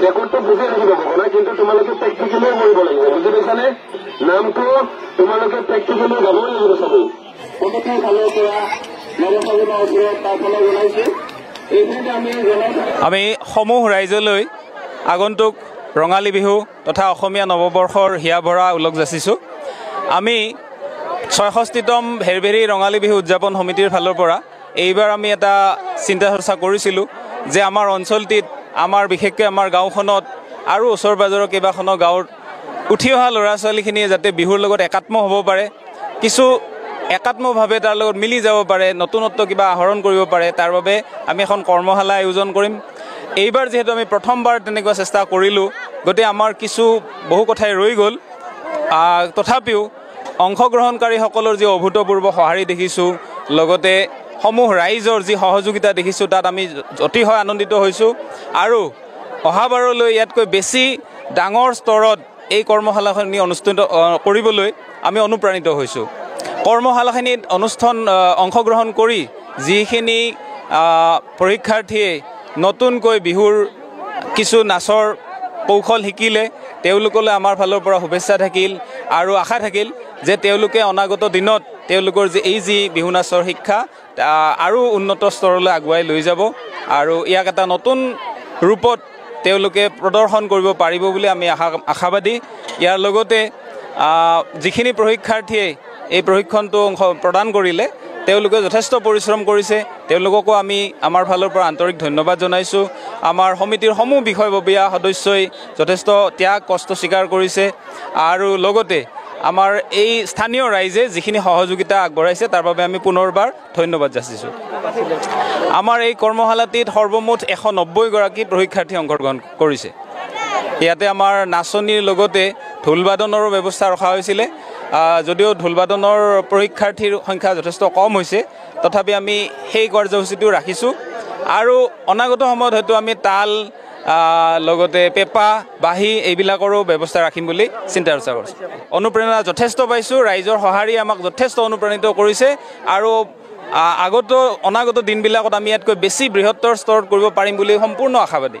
ৰেকৰ্ডটো বুজি ৰাখিব গগনা কিন্তু তোমালোকে প্ৰেক্টিকেলিও কৰিব লাগিব বুজি পাইছানে নামটো তোমালোকে প্ৰেক্টিকেলি গাবই লাগিব সবেই কমিটিৰ ফালৰ পৰা নৱপ্ৰজন্মৰ ওপৰত তাৰ ফালে জনাইছে এইখিনিতে আমি সমূহ ৰাইজলৈ আগন্তুক ৰঙালী বিহু তথা অসমীয়া নৱবৰ্ষৰ হিয়া ভৰা উলগ যাচিছোঁ আমি ৬৬তম ভেৰভেৰী ৰঙালী বিহু উদযাপন সমিতিৰ ফালৰ পৰা এইবাৰ আমি এটা চিন্তা চৰ্চা কৰিছিলোঁ যে আমাৰ অঞ্চলটিত আমাৰ বিশেষকৈ আমাৰ গাঁওখনত আৰু ওচৰ পাজৰৰ কেইবাখনো গাঁৱত উঠি অহা ল'ৰা ছোৱালীখিনিয়ে যাতে বিহুৰ লগত একাত্ম হ'ব পাৰে কিছু একাত্মভাৱে তাৰ লগত মিলি যাব পাৰে নতুনত্ব কিবা আহৰণ কৰিব পাৰে তাৰ বাবে আমি এখন কৰ্মশালা আয়োজন কৰিম এইবাৰ যেহেতু আমি প্ৰথমবাৰ তেনেকুৱা চেষ্টা কৰিলোঁ গতিকে আমাৰ কিছু বহু কথাই ৰৈ গ'ল তথাপিও অংশগ্ৰহণকাৰীসকলৰ যি অভূতপূৰ্ব সঁহাৰি দেখিছোঁ লগতে সমূহ ৰাইজৰ যি সহযোগিতা দেখিছোঁ তাত আমি অতিশয় আনন্দিত হৈছোঁ আৰু অহাবাৰলৈ ইয়াতকৈ বেছি ডাঙৰ স্তৰত এই কৰ্মশালাখিনি অনুষ্ঠিত কৰিবলৈ আমি অনুপ্ৰাণিত হৈছোঁ কৰ্মশালাখিনিত অংশগ্ৰহণ কৰি যিখিনি পৰীক্ষাৰ্থীয়ে নতুনকৈ বিহুৰ কিছু নাচৰ কৌশল শিকিলে তেওঁলোকলৈ আমাৰ ফালৰ পৰা শুভেচ্ছা থাকিল আৰু আশা থাকিল যে তেওঁলোকে অনাগত দিনত তেওঁলোকৰ যি বিহু নাচৰ শিক্ষা আৰু উন্নত স্তৰলৈ আগুৱাই লৈ যাব আৰু ইয়াক এটা নতুন ৰূপত তেওঁলোকে প্ৰদৰ্শন কৰিব পাৰিব বুলি আমি আশাবাদী ইয়াৰ লগতে যিখিনি পৰীক্ষাৰ্থীয়ে এই প্ৰশিক্ষণটো প্ৰদান কৰিলে তেওঁলোকে যথেষ্ট পৰিশ্ৰম কৰিছে তেওঁলোককো আমি আমাৰ ফালৰ পৰা আন্তৰিক ধন্যবাদ জনাইছোঁ আমাৰ সমিতিৰ সমূহ বিষয়ববীয়া সদস্যই যথেষ্ট ত্যাগ কষ্ট স্বীকাৰ কৰিছে আৰু লগতে আমাৰ এই স্থানীয় ৰাইজে যিখিনি সহযোগিতা আগবঢ়াইছে তাৰ বাবে আমি পুনৰবাৰ ধন্যবাদ যাচিছোঁ আমাৰ এই কৰ্মশালাটিত সৰ্বমুঠ 190 গৰাকী পৰীক্ষাৰ্থী অংশগ্ৰহণ কৰিছে ইয়াতে আমাৰ নাচনীৰ লগতে ঢোলবাদনৰো ব্যৱস্থা ৰখা হৈছিলে যদিও ঢোলবাদনৰ পৰীক্ষাৰ্থীৰ সংখ্যা যথেষ্ট কম হৈছে তথাপি আমি সেই কাৰ্যসূচীটো ৰাখিছোঁ আৰু অনাগত সময়ত হয়তো আমি তাল লগতে পেঁপা বাঁহী এইবিলাকৰো ব্যৱস্থা ৰাখিম বুলি চিন্তা চৰ্চা কৰিছোঁ অনুপ্ৰেৰণা যথেষ্ট পাইছোঁ ৰাইজৰ সঁহাৰি আমাক যথেষ্ট অনুপ্ৰাণিত কৰিছে আৰু অনাগত দিনবিলাকত আমি ইয়াতকৈ বেছি বৃহত্তৰ স্তৰত কৰিব পাৰিম বুলি সম্পূৰ্ণ আশাবাদী